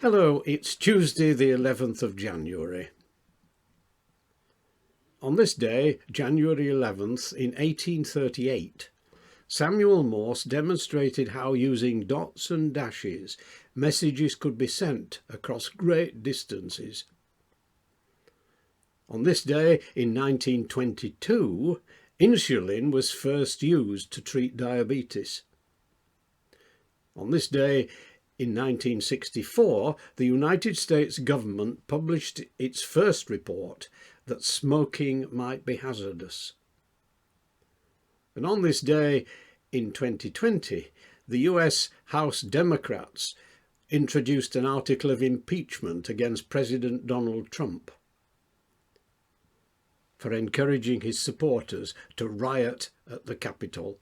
Hello, it's Tuesday the 11th of January. On this day, January 11th, in 1838, Samuel Morse demonstrated how using dots and dashes, messages could be sent across great distances. On this day, in 1922, insulin was first used to treat diabetes. On this day, in 1964, the United States government published its first report that smoking might be hazardous. And on this day, in 2020, the US House Democrats introduced an article of impeachment against President Donald Trump for encouraging his supporters to riot at the Capitol.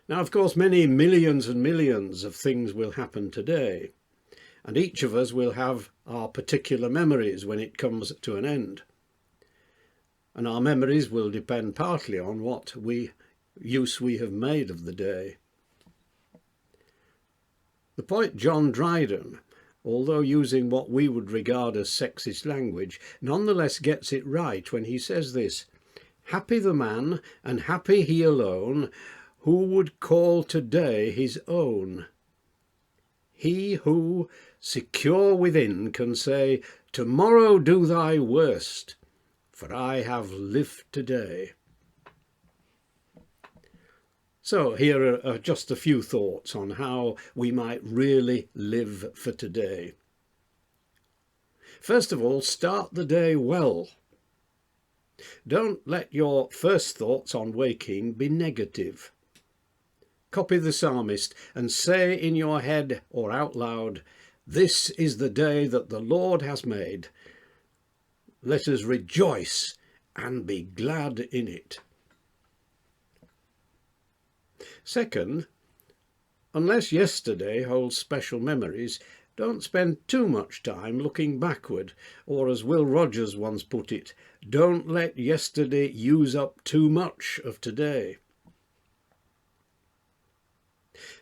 Now, of course, many millions and millions of things will happen today, and each of us will have our particular memories when it comes to an end. And our memories will depend partly on what use we have made of the day. The poet John Dryden, although using what we would regard as sexist language, nonetheless gets it right when he says this: "Happy the man, and happy he alone, who would call today his own. He who, secure within, can say, tomorrow do thy worst, for I have lived today." So here are just a few thoughts on how we might really live for today. First of all, start the day well. Don't let your first thoughts on waking be negative. Copy the psalmist and say in your head or out loud, "This is the day that the Lord has made. Let us rejoice and be glad in it." Second, unless yesterday holds special memories, don't spend too much time looking backward, or as Will Rogers once put it, don't let yesterday use up too much of today.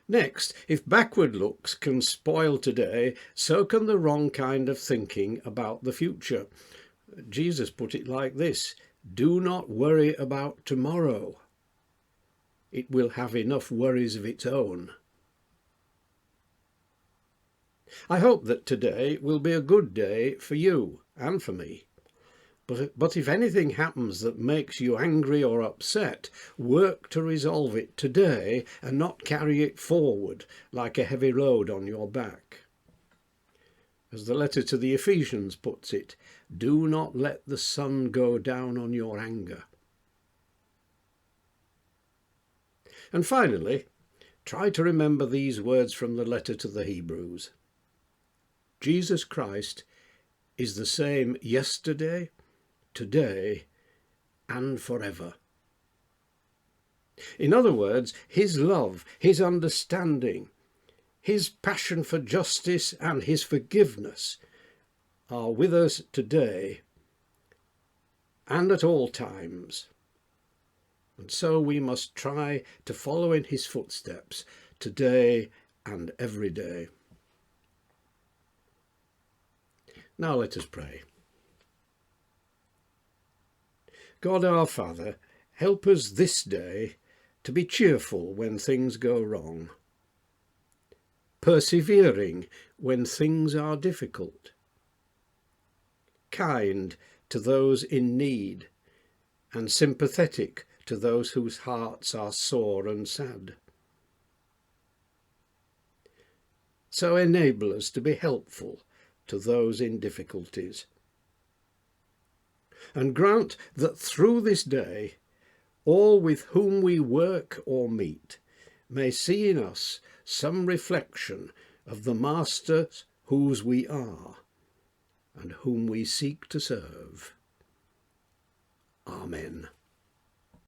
Next, if backward looks can spoil today, so can the wrong kind of thinking about the future. Jesus put it like this: "Do not worry about tomorrow. It will have enough worries of its own." I hope that today will be a good day for you and for me. But if anything happens that makes you angry or upset, work to resolve it today and not carry it forward like a heavy load on your back. As the letter to the Ephesians puts it, do not let the sun go down on your anger. And finally, try to remember these words from the letter to the Hebrews. Jesus Christ is the same yesterday, today, and forever. In other words, his love, his understanding, his passion for justice and his forgiveness are with us today and at all times. And so we must try to follow in his footsteps today and every day. Now let us pray. God our Father, help us this day to be cheerful when things go wrong, persevering when things are difficult, kind to those in need, and sympathetic to those whose hearts are sore and sad. So enable us to be helpful to those in difficulties. And grant that through this day, all with whom we work or meet may see in us some reflection of the Masters whose we are and whom we seek to serve. Amen.